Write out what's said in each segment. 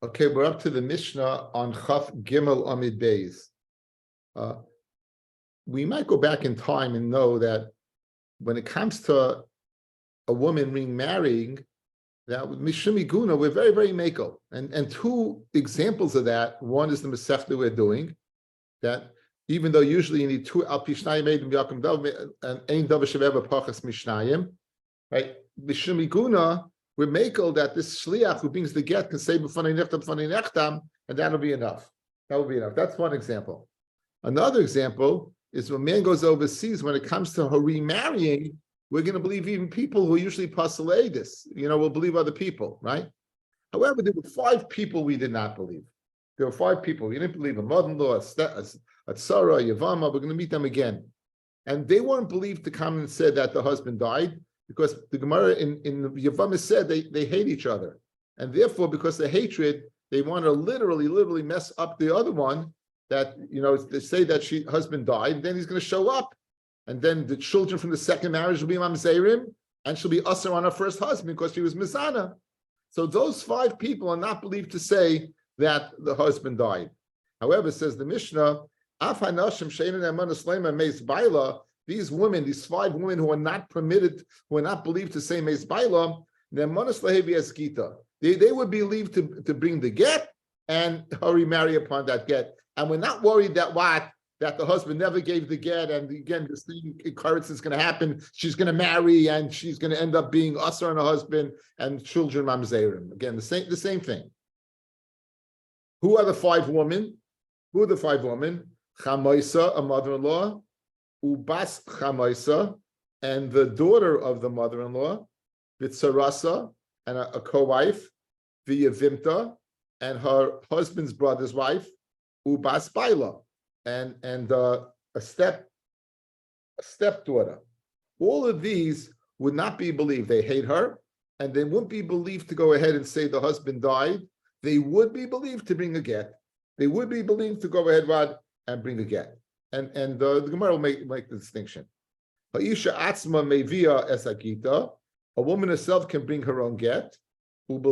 Okay, we're up to the Mishnah on Chaf Gimel Amid Beis. We might go back in time and know that when it comes to a woman remarrying, that with Mishumi Guna, we're very, very makel. And two examples of that. One is the Masechta we're doing, that even though usually you need two Al Pishnayim Eidim Yakum Dav and Ein Dav Sheveva Pachas Mishnayim, right? Mishumi Guna, we're makel that this shliach who brings the get can say b'fanei nechtam, and that'll be enough. That will be enough. That's one example. Another example is when a man goes overseas, when it comes to her remarrying, we're going to believe even people who usually passalei this. We'll believe other people, right? However, there were 5 people we did not believe. There were 5 people. We didn't believe a mother-in-law, a tzara, a yavama. We're going to meet them again. And they weren't believed to come and say that the husband died, because the Gemara in Yavama said they hate each other. And therefore, because of hatred, they want to literally mess up the other one, that, they say that husband died, then he's going to show up. And then the children from the second marriage will be mamzerim, and she'll be usher on her first husband because she was mizana. So those 5 people are not believed to say that the husband died. However, says the Mishnah, these women, these 5 women who are not permitted, who are not believed to say meis baila, they would be believed to bring the get and her remarry upon that get. And we're not worried that the husband never gave the get, and again, the same occurrence is going to happen. She's going to marry, and she's going to end up being usher on her husband and children mamzerim. Again, the same thing. Who are the 5 women? Who are the 5 women? Chamaisa, a mother-in-law, Ubas Chamaisa, and the daughter of the mother-in-law, Vitzarasa, and a co-wife, Viyavimta, and her husband's brother's wife, Ubas Baila, and a stepdaughter. All of these would not be believed. They hate her, and they wouldn't be believed to go ahead and say the husband died. They would be believed to bring a get. They would be believed to go ahead, and bring a get. And the Gemara will make the distinction. Ha'isha atzma mevia es agita. A woman herself can bring her own get. And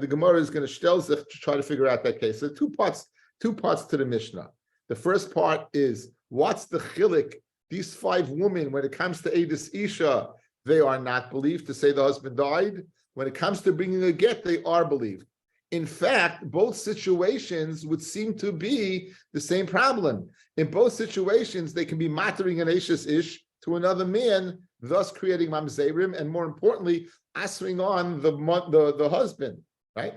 the Gemara is going to to try to figure out that case. So two parts to the Mishnah. The first part is, what's the chilik? These 5 women, when it comes to Edis Isha, they are not believed to say the husband died. When it comes to bringing a get, they are believed. In fact, both situations would seem to be the same problem. In both situations, they can be mattering an Ashes Ish to another man, thus creating mamzerim, and more importantly, answering on the husband, right?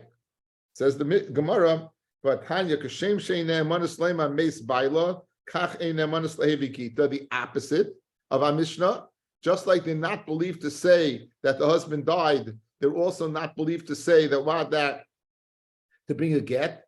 Says the Gemara, but Hanya Kashem Sheina Manaslema Meis Baila, Kach Eina Manaslehevigita, the opposite of our Mishnah. Just like they're not believed to say that the husband died, they're also not believed to say that to bring a get.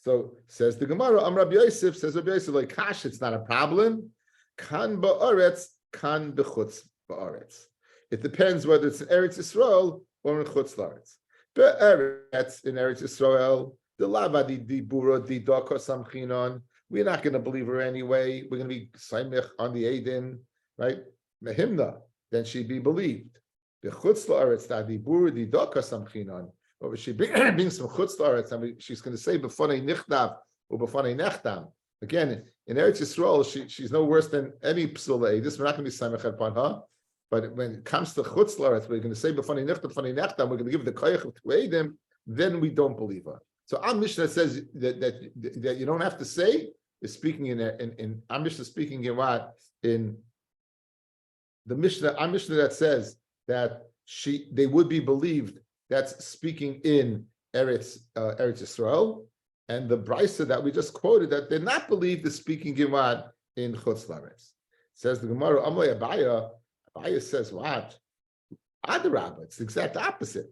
So says the Gemara, Rabbi Yosef, like Kash, it's not a problem. Kan ba'aretz, kan b'chutz ba'aretz. It depends whether it's in Eretz Yisrael or in Chutz La'aretz. Be'eretz, in Eretz Yisrael, the lavadi di bura di daka samchinon. We're not going to believe her anyway. We're going to be saimich on the Eidin, right? Mehimna, then she'd be believed. The Chutz La'aretz, di bura di daka samchinon. Or she brings some chutz la'aretz, and she's going to say b'fanei nichtav or b'fanei nechtam. Again, in Eretz Yisrael, she's no worse than any psulei. This we're not going to be samech upon her. But when it comes to chutz la'aretz, we're going to say b'fanei nichtav, b'fanei nechtam. We're going to give the koyach of tu'edim. Then we don't believe her. So our Mishnah says that you don't have to say is speaking in our Mishnah speaking in what in the Mishnah. Our Mishnah that says that they would be believed. That's speaking in Eretz Yisrael, and the Brisa that we just quoted, that they're not believed is speaking in what? In Chutz La'aretz. Says the Gemara, Amalei Abaya. Abaya says what? Adarabba, it's the exact opposite.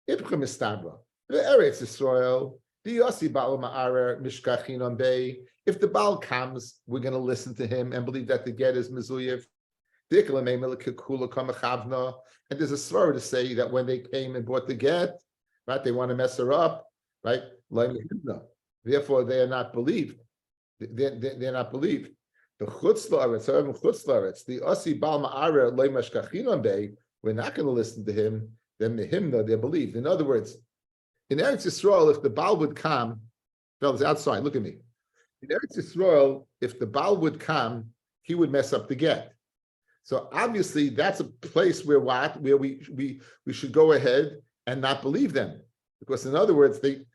Ibcha Mistabra, the Eretz Yisrael, the Yossi Baal Ma'arer Mishkachin on Bay. If the Baal comes, we're going to listen to him and believe that the get is Mizuyev. And there's a svara to say that when they came and bought the get, right, they want to mess her up, right? Therefore, they are not believed. They're not believed. The chutz la'aretz, the asi bal ma'arer le'mashkachin on bay, we're not going to listen to him. then the hymna, they're believed. In other words, in Eretz Yisrael, if the Baal would come, fellas outside, look at me. In Eretz Yisrael, if the Baal would come, he would mess up the get. So obviously, that's a place where we should go ahead and not believe them, because in other words, the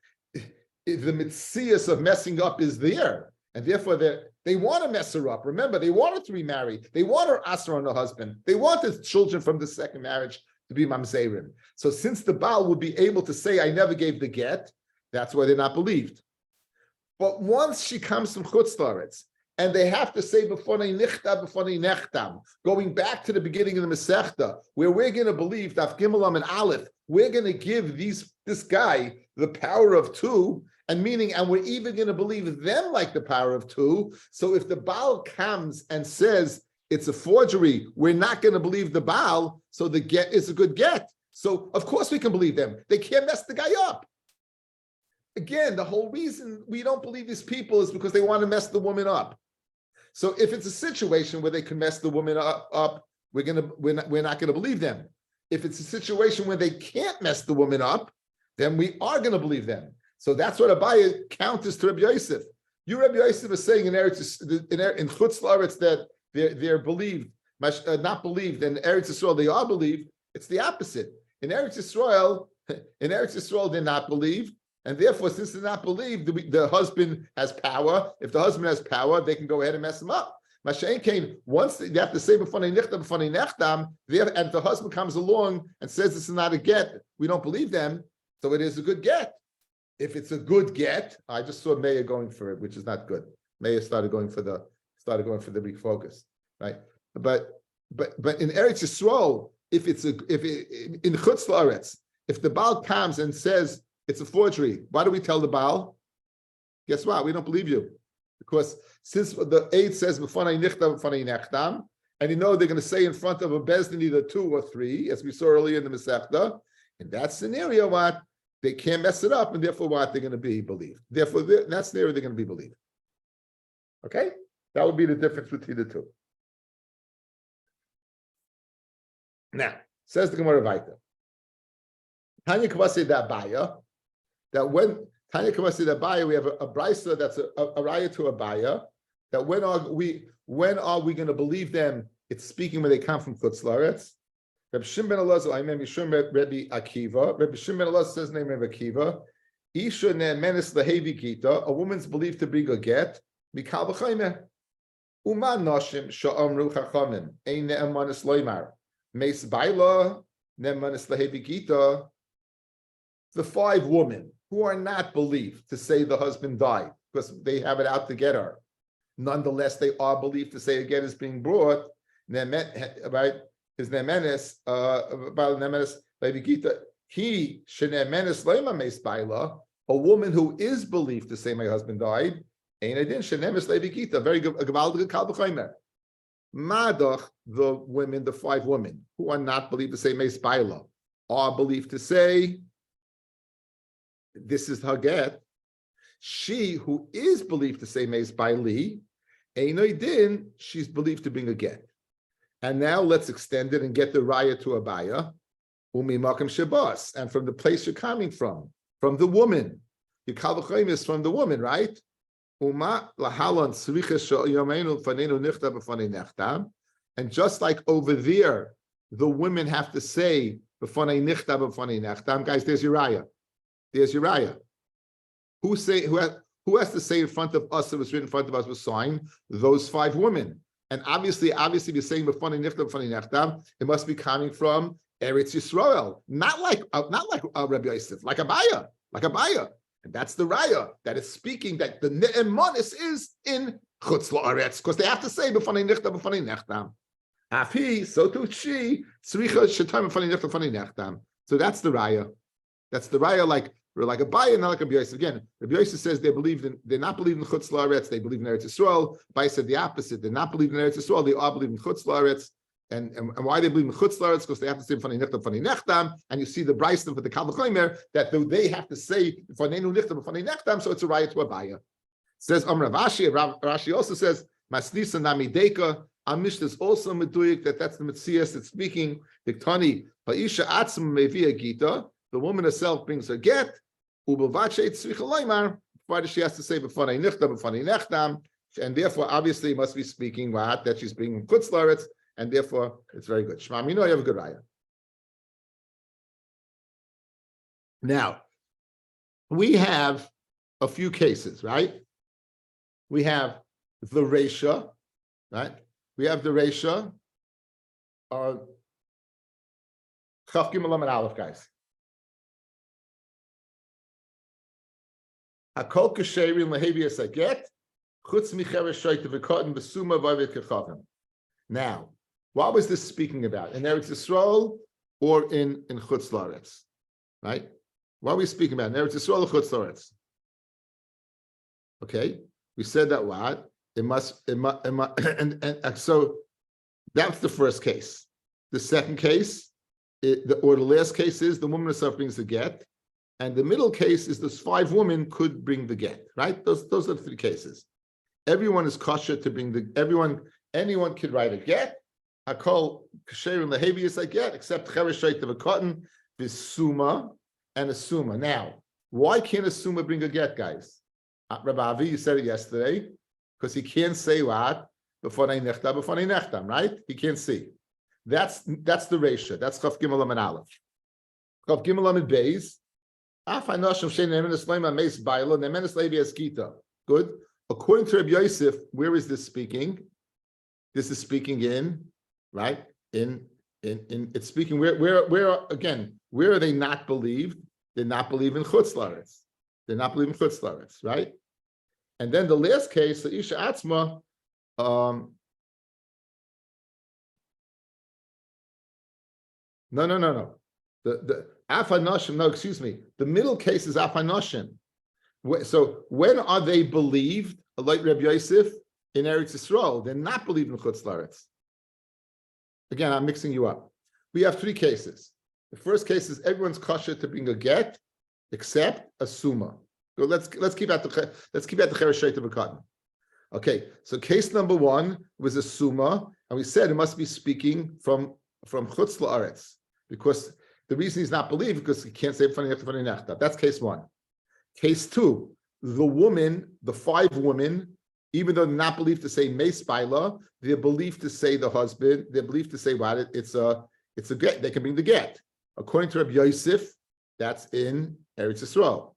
mitzias of messing up is there, and therefore they want to mess her up. Remember, they wanted to remarry. They want her asr on her husband. They wanted children from the second marriage to be mamzerim. So since the Baal would be able to say, I never gave the get, that's why they're not believed. But once she comes from Chutz La'aretz, and they have to say b'fonei nichta, b'fonei nechtam, going back to the beginning of the Masechta, where we're going to believe Daf Gimel and Aleph, we're going to give this guy the power of two, and we're even going to believe them like the power of two. So if the Baal comes and says it's a forgery, we're not going to believe the Baal, so the get is a good get. So of course we can believe them. They can't mess the guy up. Again, the whole reason we don't believe these people is because they want to mess the woman up. So if it's a situation where they can mess the woman up, we're not going to believe them. If it's a situation where they can't mess the woman up, then we are going to believe them. So that's what Abaye counters to Rabbi Yosef. You, Rabbi Yosef, is saying in Chutz La'aretz that they're believed, not believed. In Eretz Yisrael they are believed. It's the opposite. In Eretz Yisrael, they're not believed. And therefore, since they're not believed, the husband has power. If the husband has power, they can go ahead and mess him up. Mashain came, once they have to say b'fonei nichtam, b'fonei nechtam, and the husband comes along and says this is not a get, we don't believe them, so it is a good get. If it's a good get, I just saw Meir going for it, which is not good. Meir started going for the refocus, right? But in Eretz Yisrael, in Chutz La'aretz, if the Baal comes and says it's a forgery, why do we tell the Baal? Guess what? We don't believe you. Because since the 8 says, b'fonei nichtam, b'fonei nechtam, and they're going to say in front of a bezdin either 2 or 3, as we saw earlier in the Masechta, in that scenario, what? They can't mess it up, and therefore what? They're going to be believed. Therefore, in that scenario, they're going to be believed. Okay? That would be the difference between the two. Now, says the Gemara Vaita. Tanya Kavasi da Abaya, that when Tanya Kavasi da Abaya, we have a brisa that's a raya to Abaya, that when are we going to believe them? It's speaking when they come from Chutz La'aretz. Rabbi Shimon ben Elazar, I remember Rabbi Akiva. Rabbi Shimon ben Elazar says name Rabbi Akiva. Isha ne'menes lehevi gita, a woman's believed to bring a get. Mikal b'chaymeh. Uman noshim sha'amru chachamim. Ein ne'emanis loymar. Meis baila ne'emanis lehevi gita. The 5 women who are not believed to say the husband died because they have it out to get her. Nonetheless, they are believed to say a get is being brought. Right? His nemenis, he shenemenis leima meis baila, a woman who is believed to say my husband died. Ein adin shenemes levikita, very good. Madach, the women, the 5 women who are not believed to say meis baila, are believed to say this is her get. She who is believed to say meis baili, ein adin, she's believed to bring a get. And now let's extend it and get the raya to Abaya. Umi makam shabas, and from the place you're coming from the woman. Your kalvachayim is from the woman, right? Uma lahalan tzricha sha'yamenu fanenu nichta b'fanei nechtam. And just like over there, the women have to say b'fanei nichta b'fanei nechtam. Guys, there's your raya. There's your raya. Who has to say in front of us that was written in front of us was signed? Those 5 women. And obviously, we're saying b'fanei nichtam, b'fanei nechtam. It must be coming from Eretz Yisrael, not like Rabbi Yosef, like Abaya. And that's the raya that is speaking that the ne'emanis is in Chutz La'aretz, because they have to say b'fanei nichtam, b'fanei nechtam. Afi, so too she, tzricha shetam b'fanei nichtam, b'fanei nechtam. So that's the raya. That's the raya, like Abaya, not like Rabbi Yosef. Again, Rabbi Yosef says they're not believing in Chutz La'aretz, they believe in Eretz Yisrael. Abaya said the opposite. They're not believing in Eretz Yisrael, they are believing in Chutz La'aretz. And why they believe in Chutz La'aretz? Because they have to say Fanei Nichtam, Fanei Nechtam, and you see the Bryson for the Kal V'chomer that they have to say Fanenu Nichtam, Fanei Nechtam, so it's a riot to Abaya. Says Rashi also says Masnisa Namideka, Our Mishnah is also meduyik that's the Metzias that's speaking. Diktani Ha'isha Atzma Mevia Gita. The woman herself brings her get. Ubavache Tzricha Loimar. Why she has to say b'fanei nichtam, b'fanei nechtam, and therefore obviously must be speaking that she's bringing chutz laretz, and therefore it's very good. Shema Mino, you have a good raya. Now we have a few cases, right? We have the Reisha, right? We have the Reisha, Chaf Gimel Lamed Aleph, guys. Hakol Kasherim Lehavias Aget, Chutz Micheres Shoyte V'Kotten V'Suma V'Avet Kechavim. Now, what was this speaking about? In Eretz Yisrael or in Chutz Laretz? Right? What are we speaking about? In Eretz Yisrael or Chutz Laretz? Okay, we said that what? And so that's the first case. The second case, or the last case is the woman herself brings the get. And the middle case is those 5 women could bring the get, right? Those are the 3 cases. Everyone is kosher to bring anyone could write a get. Hakol kasher and lehavius a get, except cheresh shayt of a cotton, visuma and a suma. Now, why can't a suma bring a get, guys? Rabbi, you said it yesterday, because he can't say what? B'fanei nechtam, right? He can't see. That's the ratio. That's Chaf Gimel Lamed Aleph. Chaf Gimel Lamed Beis. Good. According to Rabbi Yosef, where is this speaking? This is speaking in, right? It's speaking where again, where are they not believed? They're not believing chutz laretz. They're not believing chutz laretz, right? And then the last case, the Isha Atzma, no. The Afanoshim, no, excuse me. The middle case is Afanoshim. So when are they believed, like Rabbi Yosef, in Eretz Yisrael? They're not believed in Chutz Laretz. Again, I'm mixing you up. We have 3 cases. The first case is everyone's kosher to bring a get, except a suma. So let's keep out the cheresh shayt of a cotton. Okay, so case number 1 was a suma, and we said it must be speaking from Chutz Laretz, because the reason he's not believed because he can't say b'fanei nechtam. That's case 1. Case 2, the 5 women, even though they're not believed to say meis baila, they're believed to say the husband. They're believed to say what? It's a get. They can bring the get. According to Rabbi Yosef, that's in Eretz Yisrael.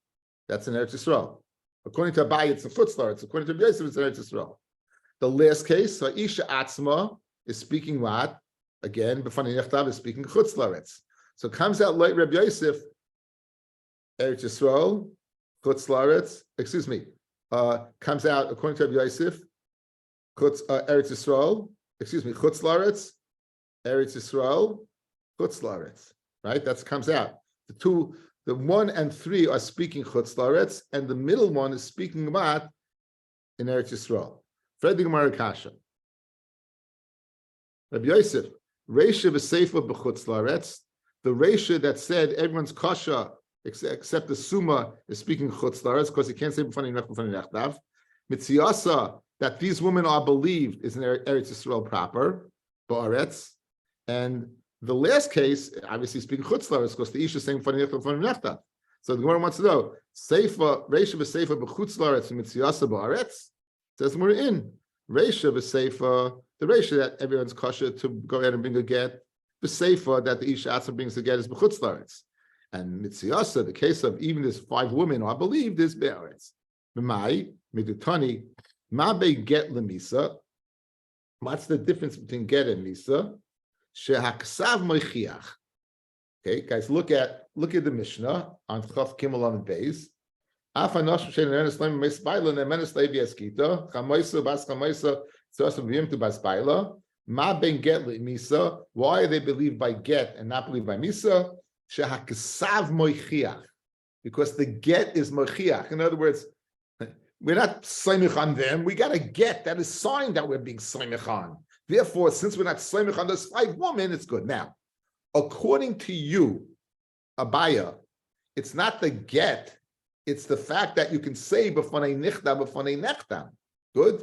That's in Eretz Yisrael. According to Rabbi, it's a chutz laretz. According to Rabbi Yosef, it's in Eretz Yisrael. The last case, Isha Atzma is speaking what? Again, b'fanei nechtam is speaking chutz laretz. So it comes out like Rabbi Yosef, Eretz Yisrael, chutz laretz. Excuse me. Comes out according to Rabbi Yosef, Eretz Yisrael. Excuse me, chutz laretz, Eretz Yisrael, chutz laretz. Right? That comes out. The 1 and 3 are speaking chutz laretz, and the middle one is speaking about in Eretz Yisrael. Fred the Gemara Kasha. Rabbi Yosef, Reisha v'Seifa b'chutz laretz. The Reisha that said everyone's kosher except the suma is speaking chutz laretz because he can't say b'fanei nechtav. Mitziasa that these women are believed is in Eretz Yisrael proper, ba'aretz, and the last case obviously speaking chutz laretz because the Isha is saying b'fanei nechtav. So the Gemara wants to know Seifa Reisha v'Seifa b'chutz laretz mitziasa ba'aretz. Says we're in Reisha v'Seifa, the Reisha that everyone's kosher to go ahead and bring a get. The Seifa that the Isha Atzma brings to get is b'chutz laretz. And Mitziasa, the case of even this 5 women are believed is be'aretz. M'mai, midutani, ma be get lemisa. What's the difference between get and misa? Shehaksav moichiach. Okay, guys, look at the Mishnah on Chaf Gimel Lamed Beis. Afanosh shein enes leim mes baila nemenes leivi eskita chamoisa bas chamoisa tzosam v'yim to bas baila. Ma ben get misa. Why are they believed by get and not believed by misa? Shehakasav moichiach, because the get is moichiach. In other words, we're not soimich on them. We got a get that is signed that we're being soimich on. Therefore, since we're not soimich on those 5 women, it's good. Now, according to you, Abaya, it's not the get. It's the fact that you can say b'fanei nichtam, b'fanei nechtam. Good.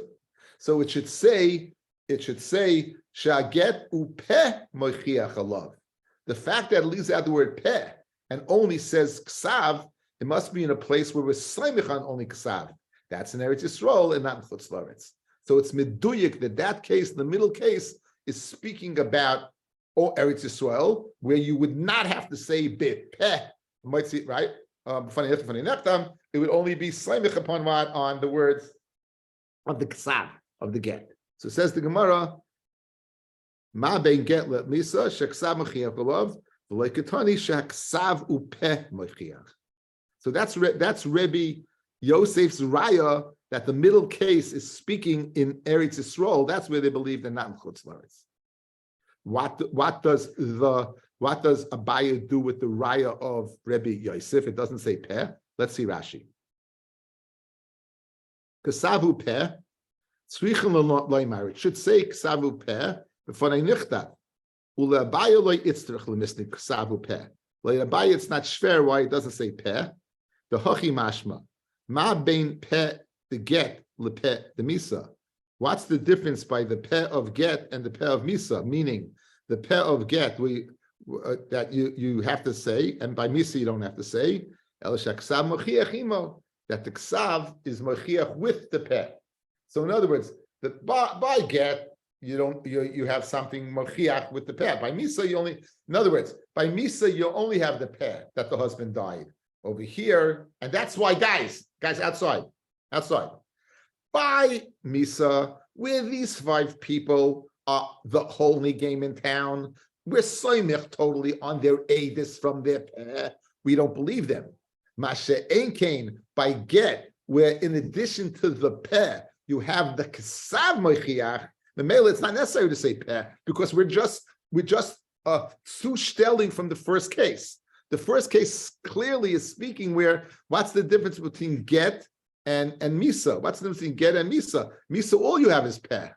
So it should say it should say shaget upeh mochiach alav. The fact that it leaves out the word peh and only says ksav, it must be in a place where we're saimich on only ksav. That's in Eretz Yisrael and not in Chutz Laretz. So it's meduyik that case, the middle case, is speaking about Eretz Yisrael, where you would not have to say bit peh. You might see it right. It would only be saimich upon what on the words of the ksav of the get. So says the Gemara, Ma ben get let misa sheksav mechiach olav v'leikatani sheksav upeh mechiach. So that's Rabbi Yosef's raya that the middle case is speaking in Eretz Yisrael. That's where they believe they're not in Chutz Laretz. What does Abaya do with the raya of Rabbi Yosef? It doesn't say peh. Let's see Rashi. Kasavu peh. It should say ksavu peh b'fanei nichtav. Ule Abaya loy itztrich lemisnik ksavu peh. Loy Abaya, it's not shver why it doesn't say peh. The hochi mashma ma bein peh the get le peh the misa. What's the difference by the peh of get and the peh of misa? Meaning the peh of get that you have to say, and by misa you don't have to say. El shaksav mochiach imo, that the ksav is mochiach with the peh. So in other words, by get you have something mochiach with the peh. By misa you only, in other words, by misa you only have the peh that the husband died. Over here, and that's why guys outside. By misa, where these 5 people are the only game in town, we're soymich totally on their edus from their peh. We don't believe them. Mashe enkein by get, where in addition to the peh, you have the kasav mochiach. The male, it's not necessary to say peh because we're just sustelling from the first case. The first case clearly is speaking where what's the difference between get and misa? What's the difference between get and misa? Misa, all you have is peh.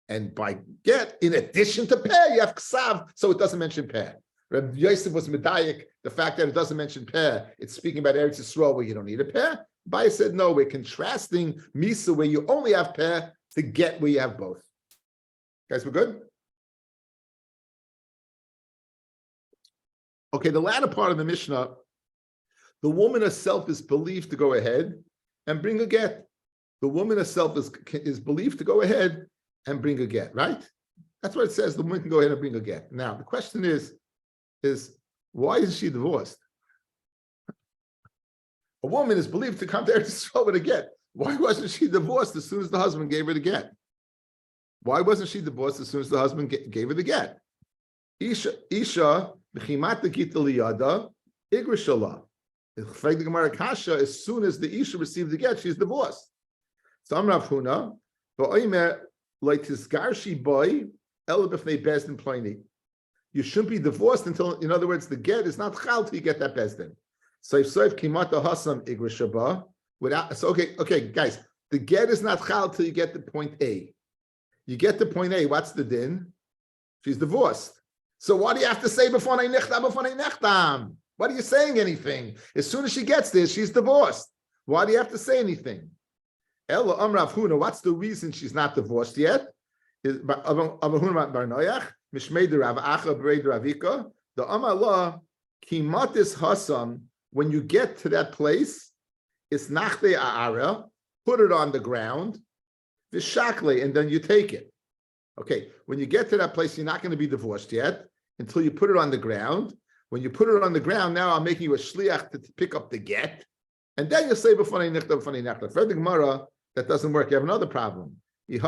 And by get, in addition to peh, you have ksav, so it doesn't mention peh. Rabbi Yosef was medayik, the fact that it doesn't mention peh, it's speaking about Eretz Yisrael where you don't need a peh. Bai said, no, we're contrasting misa where you only have peh to get where you have both. Guys, we're good? Okay, the latter part of the Mishnah, the woman herself is believed to go ahead and bring a get. The woman herself is believed to go ahead and bring a get, right? That's what it says. The woman can go ahead and bring a get. Now, the question is why is she divorced? A woman is believed to come to Eretz Yisrael with a get. Why wasn't she divorced as soon as the husband gave her the get? Why wasn't she divorced as soon as the husband gave her the get? Isha, b'chimat Gitin liyada, igrishala. The Gemara Kasha, as soon as the Isha received the get, she's divorced. So I'm Rav Huna, v'oimer like tisgarshi boy el b'fnei bezdin pliny. You shouldn't be divorced until, in other words, the get is not chal till you get that bezdin. So if kimata hasam igrishaba without. So okay, guys, the get is not chal till you get to point A. You get to point A. What's the din? She's divorced. So what do you have to say before nechtam? What are you saying anything? As soon as she gets there, she's divorced. Why do you have to say anything? Ella Amrav Huna, what's the reason she's not divorced yet? The Amala Kimatis Hasam, when you get to that place, it's Nachte A'ara, put it on the ground, Vishakle, and then you take it. Okay, when you get to that place, you're not going to be divorced yet until you put it on the ground. When you put it on the ground, now I'm making you a shliach to pick up the get, and then you say b'fanei nechta. For the Gemara, that doesn't work. You have another problem. It's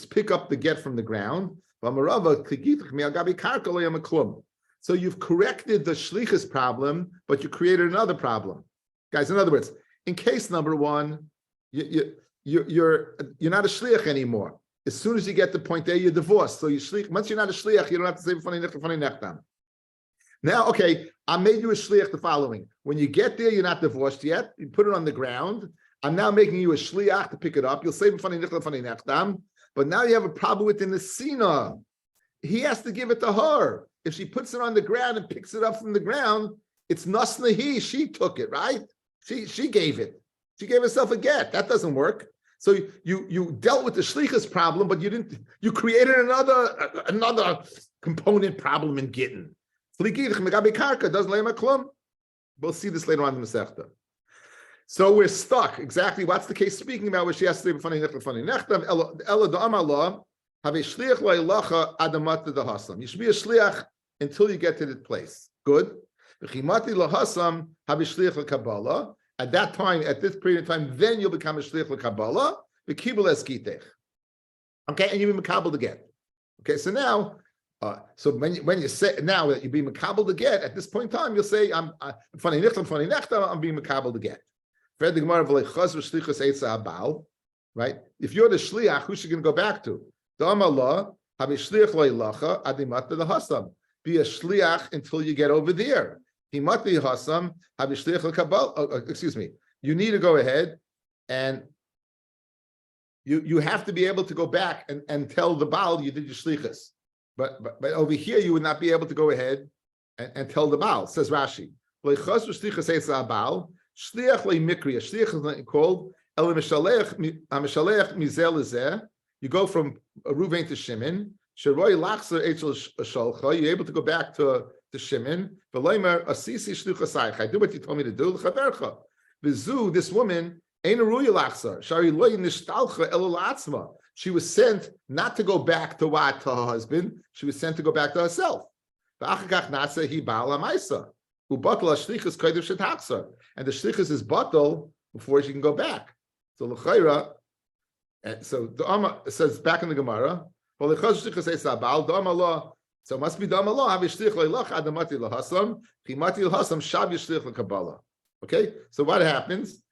pick up the get from the ground. So you've corrected the shlichus problem, but you created another problem, guys. In other words, in case number 1, you're not a shliach anymore. As soon as you get to point A, you're divorced. So you shliach. Once you're not a shliach, you don't have to say b'fanei nechtam. Now, okay, I made you a shliach the following. When you get there, you're not divorced yet. You put it on the ground. I'm now making you a shliach to pick it up. You'll say b'fanei nechtam. But now you have a problem with the nesina. He has to give it to her. If she puts it on the ground and picks it up from the ground, it's nasnahi. She took it, right? She gave it. She gave herself a get. That doesn't work. So you dealt with the shlichus problem, but you created another component problem in Gitin. We'll see this later on in the Masechta. So we're stuck. Exactly what's the case speaking about where she has to say funny nechtam ella da'amar have a shliach lo'ilacha adamat the hasam. You should be a shliach until you get to the place. Good. V'chimati lahasam have a shliach l'kabbalah. At that time, at this period of time, then you'll become a shliach l'kabbalah. V'kibul es gitech. Okay, and you'll be makabel to get. Okay, so now, so when you say now that you're being makabel to get, at this point in time, you'll say, I'm funny nechtam, I'm being makabel to get. Right? If you're the shliach, who's she going to go back to? Be a shliach until you get over there. Excuse me. You need to go ahead and you have to be able to go back and tell the Baal you did your shlichus. But over here you would not be able to go ahead and tell the Baal, says Rashi. Shliach le'mikri. A shliach is called el mishalech mizel lezeh. You go from Ruvain to Shimon. Sheroi lachzer etzel sholcha. You're able to go back to Shimon. V'leimer asisi shluchasayich. I do what you told me to do. L'chavercha. V'zu, this woman ain't a ruya lachzer. Shari loy nishtalcha el la'atzma. She was sent not to go back to what, to her husband. She was sent to go back to herself. V'achakach nasa hi ba'al ha'maisa. And the shlichus is batal before she can go back. So l'chayra, so the Amma says back in the Gemara, so it must be dama law. Okay, so what happens?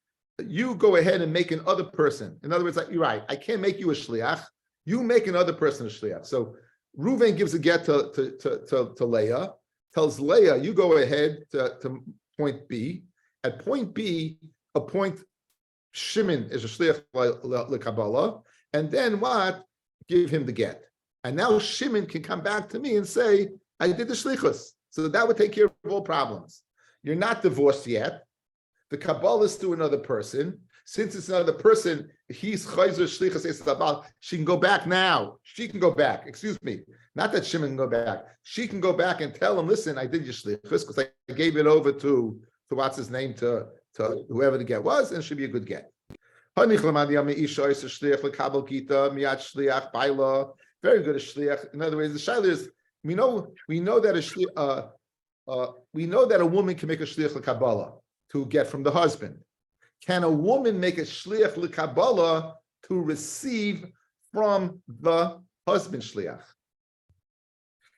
You go ahead and make another person. In other words, you're right. I can't make you a shliach. You make another person a shliach. So Reuven gives a get to Leah. Tells Leah, you go ahead to point B. At point B, appoint Shimon as a shliach l'Kabbalah, and then what? Give him the get. And now Shimon can come back to me and say, I did the shlichus. So that would take care of all problems. You're not divorced yet. The Kabbalah is to another person. Since it's another person, he's chayzer shlichus esabal. She can go back now. She can go back. Excuse me. Not that Shimon can go back. She can go back and tell him, listen, I did your shlichus because I gave it over to what's his name, to whoever the get was, and it should be a good get. Very good a shliach. In other words, the shaila is we know that a woman can make a shliach l'Kabbalah to get from the husband. Can a woman make a shliach l'Kabbalah to receive from the husband shliach?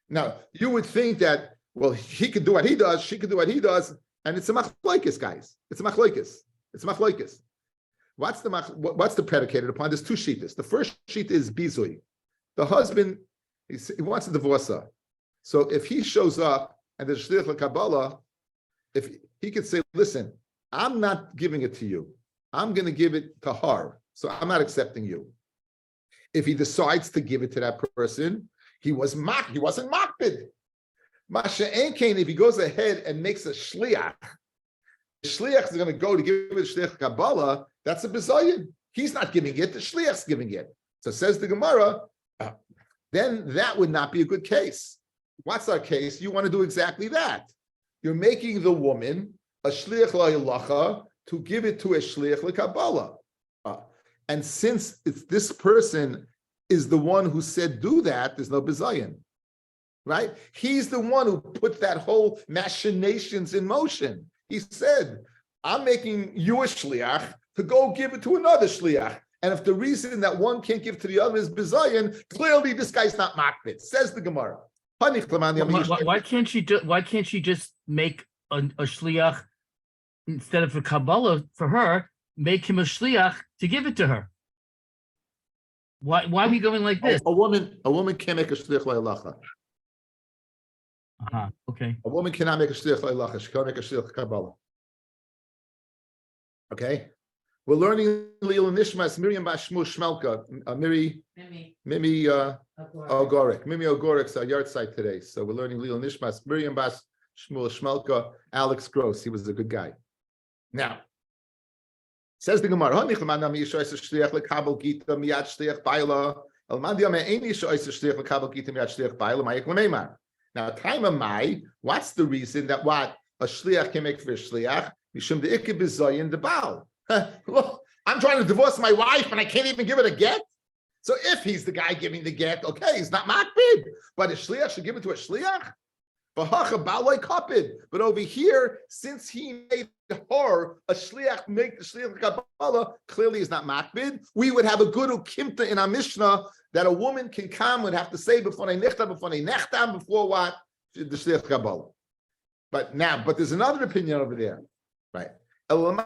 Now, you would think that, well, he could do what he does, she could do what he does, and it's a machlokes, guys. It's a machlokes. It's a machlokes. What's the predicated upon? There's two shittas. The first shita is bizui. The husband, he wants to divorce her. So if he shows up and there's shliach l'Kabbalah, if he could say, listen, I'm not giving it to you. I'm going to give it to her. So I'm not accepting you. If he decides to give it to that person, he wasn't makbid. Masha Enkain, if he goes ahead and makes a shliach, the shliach is going to go to give it shliach Kabbalah, that's a bizayin. He's not giving it, the shliach's giving it. So says the Gemara, then that would not be a good case. What's our case? You want to do exactly that. You're making the woman a shliach la'ilacha to give it to a shliach l'Kabbalah. And since it's this person is the one who said do that, there's no bizayin. Right? He's the one who put that whole machinations in motion. He said, I'm making you a shliach to go give it to another shliach. And if the reason that one can't give to the other is bizayin, clearly this guy's not makbid. Says the Gemara. Why can't she just make a shliach instead of a Kabbalah for her? Make him a shliach to give it to her. Why are we going like this? A woman can't make a shliach la'alacha. Okay. A woman cannot make a shliach la'alacha. She can't make a shliach Kabbalah. Okay. We're learning Lil Nishmas Miriam Bashmu Shmelka, Mimi Ogorek. Mimi Ogorik's our yard site today. So we're learning Lil Nishmas Miriam Bashmu Shmelka, Alex Gross. He was a good guy. Now, Says the Gemara, "Honich l'manam isha isa shliach lekabel gita miyad shliach baila. Elmandiam ein isha isa shliach lekabel gita miyad shliach baila. Ma'ik l'meimar." Now, time of Mai, what's the reason that what a shliach can make for a shliach? Mishum de'ikeh b'zoyin debal. Look, I'm trying to divorce my wife and I can't even give it a get. So if he's the guy giving the get, okay, he's not makbid, but a shliach should give it to a shliach. But over here, since he made her a shliach, make the shliach kabbalah, clearly is not makbid. We would have a good ukimta in our Mishnah that a woman can come and have to say before they nechtam, before what? The shliach kabbalah. But there's another opinion over there, right? Again,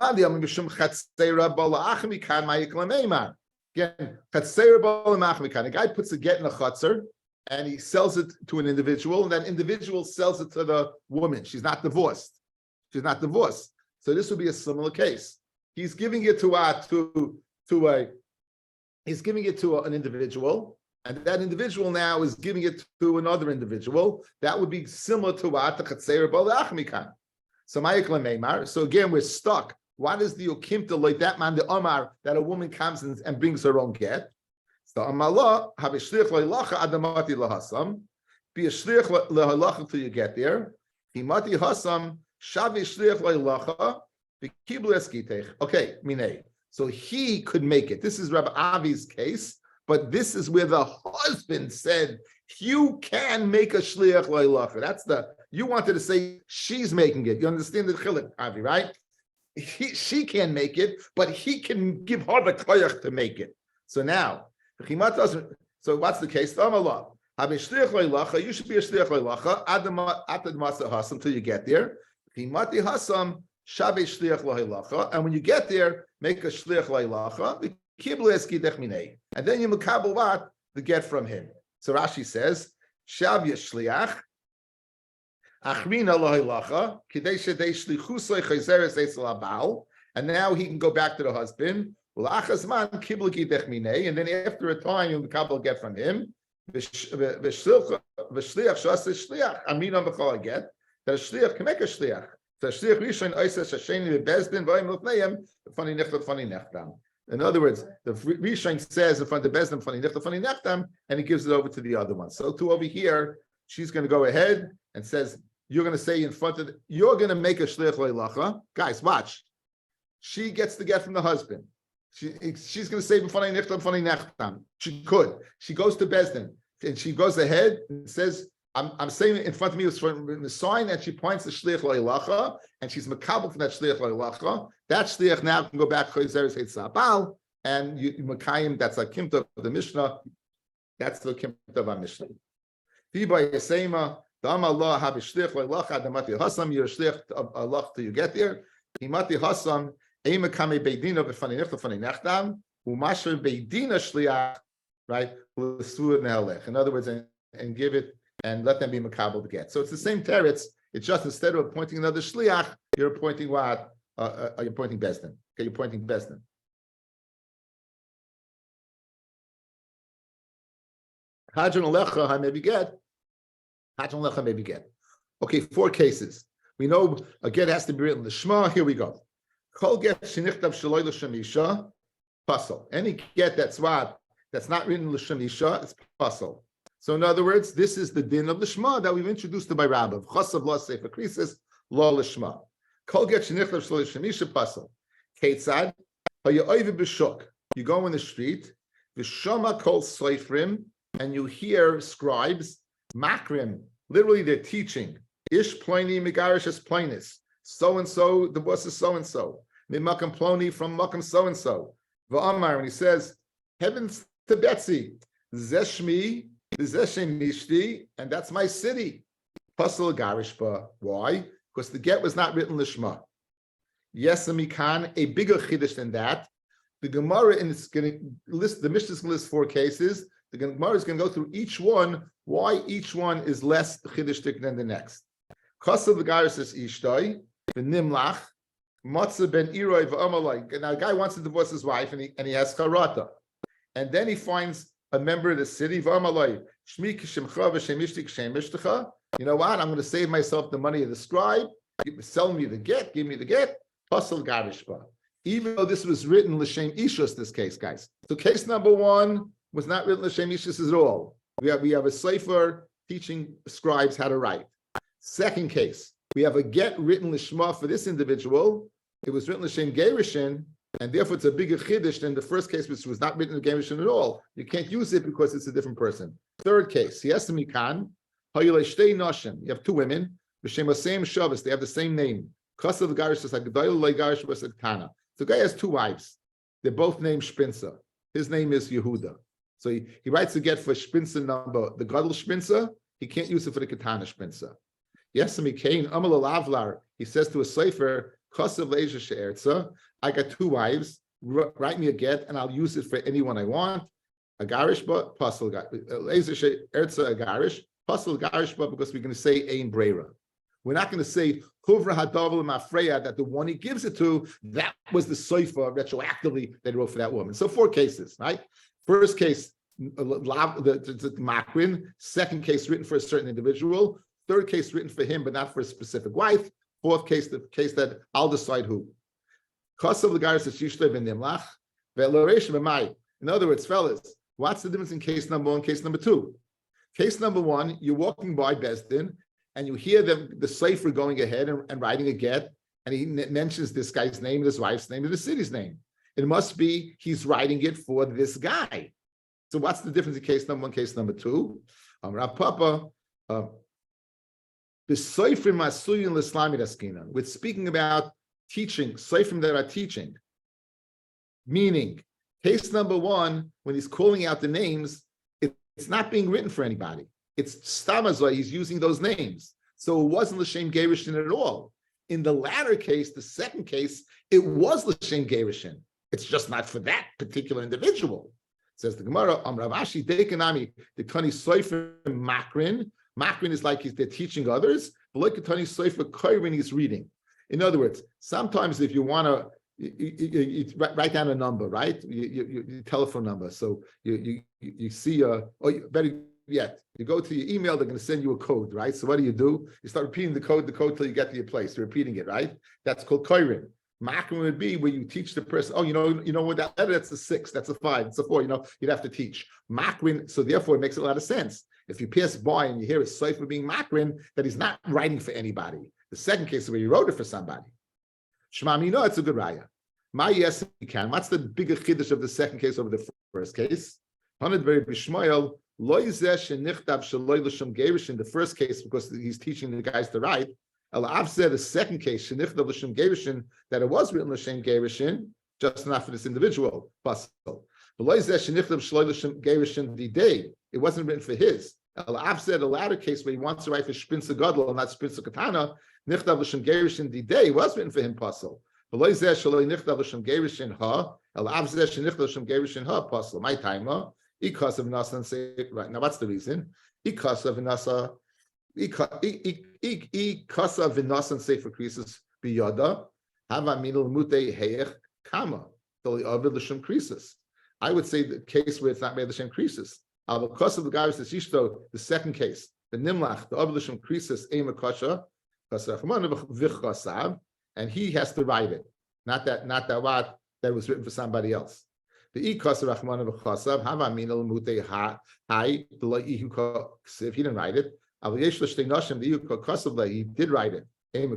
a guy puts a get in a chutzner and he sells it to an individual, and that individual sells it to the woman. She's not divorced. So this would be a similar case. He's giving it to an individual, and that individual now is giving it to another individual. That would be similar to what the chatzeir balach mikan. So again, we're stuck. What is the ukimta like that man the Omar that a woman comes and brings her own get? So Amala have a shliach le'lacha adamati lahasam. Be a shliach le'lacha till you get there. Himati hasam shavi shliach le'lacha v'kiblu eskitech. Okay, minei. So he could make it. This is Rabbi Avi's case, but this is where the husband said you can make a shliach le'lacha. You wanted to say she's making it. You understand the chiluk, Avi, right? She can make it, but he can give her the koyach to make it. So now, so what's the case? You should be a shliach le'lacha atad masa hasam until you get there. Himati hasam shabe shliach le'lacha, and when you get there, make a shliach le'lacha. And then you makabel what? The get from him. So Rashi says, shav yeshliach. And now he can go back to the husband. And then after a time, you'll couple get from him. That a shliach can make a shliach. In other words, the Rishon says in front of Bezdin, funny nechtam, and he gives it over to the other one. So too over here, she's going to go ahead and says, you're going to say in front of, you're going to make a shliach le'lacha. Guys, watch. She gets the get from the husband. She's going to say b'fanei nechtam. She could. She goes to Bezdin and she goes ahead and says, I'm saying in front of me from the sign, and she points the shliach le'lacha, and she's makabel from that shliach le'lacha. That shliach now can go back choizeres heitzabal, and you makayim. That's a kimta of the Mishnah. That's the kimta of our Mishnah. V'ba yesema. Allah have a shliach le'lacha adamati hasam. You're a shliach Allah till you get there. Himati hasam eima kame beidina b'fanei nechtam u'masher beidina shliach. Right, in other words, and give it and let them be makabel to get. So it's the same teretz. It's just instead of appointing another shliach, you're appointing what? You're appointing Bezdin. Okay, you're appointing Bezdin. Hadron alecha maybe get. Okay, 4 cases. We know a get has to be written l'shma. Here we go. Kol get shenichtav shaloi l'shamisha pasal. Any get that's what? That's not written l'shamisha, it's pasal. So in other words, this is the din of the Shema that we've introduced to by Rabbi. Chasav lo sefer krisis lo l'shma. Kol get shenichtav shaloi l'shamisha pasal. Ketzad hayoiv b'shuk. You go in the street, v'shama kol soifrim, and you hear scribes makrim. Literally, they're teaching. Ish ploni megarish es plonis. So and so, the boss is so and so. Mimakam ploni from makam so and so. V'amar, and he says, heavens to Betsy, zeshmi, zeshem mishti, and that's my city. Pasal garishba. Why? Because the get was not written lishma. Yes, amikan, a bigger chiddush than that. The Gemara is going to list, the Mishnah is going to list 4 cases. The Gemara is going to go through each one, why each one is less chiddushtik than the next. Kasav the guy says ishtoi, the nimlach, matzah ben iroi v'amalai. Now a guy wants to divorce his wife and he has karata. And then he finds a member of the city, v'amalai, shmi kishimcha v'shemishti k'shemishticha. You know what? I'm going to save myself the money of the scribe. Sell me the get, give me the get. Pasal garishba. even though this was written l'shem ishus, this case, guys. So case number one was not written l'shem ishus at all. We have a sefer teaching scribes how to write. Second case, we have a get written l'shma for this individual. It was written l'shem gerushin, and therefore it's a bigger chiddush than the first case, which was not written in gerushin at all. You can't use it because it's a different person. Third case, yes, mikan, hayulei noshim. You have two women, b'shem same shabbos. They have the same name. Kasav garish is like gedayel legarish was tana. The guy has two wives. They're both named Shpinza. His name is Yehuda. So he writes a get for Shpinza number, the Gadol Shpinza. He can't use it for the Katana Shpinza. Yes, Kain Amal Lavlar. He says to a sefer, Kasav Leisha She'erza. I got two wives. Write me a get, and I'll use it for anyone I want. A garish, but Pasal Leisha She'erza a garish. Pasal garish, but because we're going to say Ein Breira. We're not going to say Huvra Hadavel Mafreya that the one he gives it to, that was the soifa retroactively that he wrote for that woman. So 4 cases, right? First case, the Makrin. Second case written for a certain individual. Third case written for him, but not for a specific wife. Fourth case, the case that I'll decide who. In other words, fellas, what's the difference in case number 1 and case number 2? Case number 1, you're walking by Besdin, and you hear the sefer going ahead and writing a get, and he mentions this guy's name, his wife's name, and the city's name. It must be he's writing it for this guy. So what's the difference in case number 1, case number 2? Rav Papa, we're speaking about teaching, seifrim that are teaching. Meaning, case number 1, when he's calling out the names, it's not being written for anybody. It's Stamazah, he's using those names. So it wasn't L'Shem Gerushin at all. In the latter case, the second case, it was L'Shem Gerushin. It's just not for that particular individual. It says the Gemara, Ravashi Dekanami, the Kani Soifer Makrin. Makrin is like they're teaching others, but like Kani Soifer Koirin, he's reading. In other words, sometimes if you want to, you write down a number, right? Your telephone number. So you see, better yet, you go to your email, they're going to send you a code, right? So what do? You start repeating the code till you get to your place. You're repeating it, right? That's called koirin. Makrim would be where you teach the person, you know what that letter, that's a 6, that's a 5, it's a 4, you'd have to teach. Makrin, so therefore it makes a lot of sense. If you pass by and you hear a cipher being makrin, that he's not writing for anybody. The second case is where he wrote it for somebody. Shmam, it's a good raya. My yes, he can. What's the bigger chiddush of the second case over the first case? In the first case, because he's teaching the guys to write, I've said the second case, that it was written L'Shem Gerushin, just not for this individual. It wasn't written for his. I've said the latter case where he wants to write for Shpinza Gadol and not Shpinza Katana, Nichtav L'Shem Gerushin Didei was written for him, Pasal. My time, right now, what's the reason? Because of Vinasa Sefer Krisis Biyada, Hava Minul Mute Heich Kama, Ovid L'Shem Krisis. I would say the case where it's not made L'Shem Krisis. Because of the guys that Shishto, the second case, the Nimlach, the Ovid L'Shem Krisis, Ema Kasha, and he has to write it. Not that what that was written for somebody else. The Rachman of Chasav, Havaminal Mute Hai, if he didn't write it, he did write it.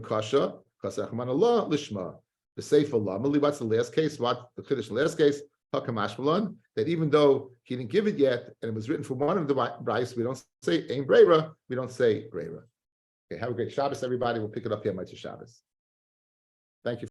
Kasha, Kasachman Allah, Lishma. The Sefer Allah. What's the last case? What the Kiddush last case? Hakamashmalon, that even though he didn't give it yet, and it was written for one of the brides, we don't say Ein Breira, we don't say Breira. Okay, have a great Shabbos, everybody. We'll pick it up here, Mitzvah Shabbos. Thank you.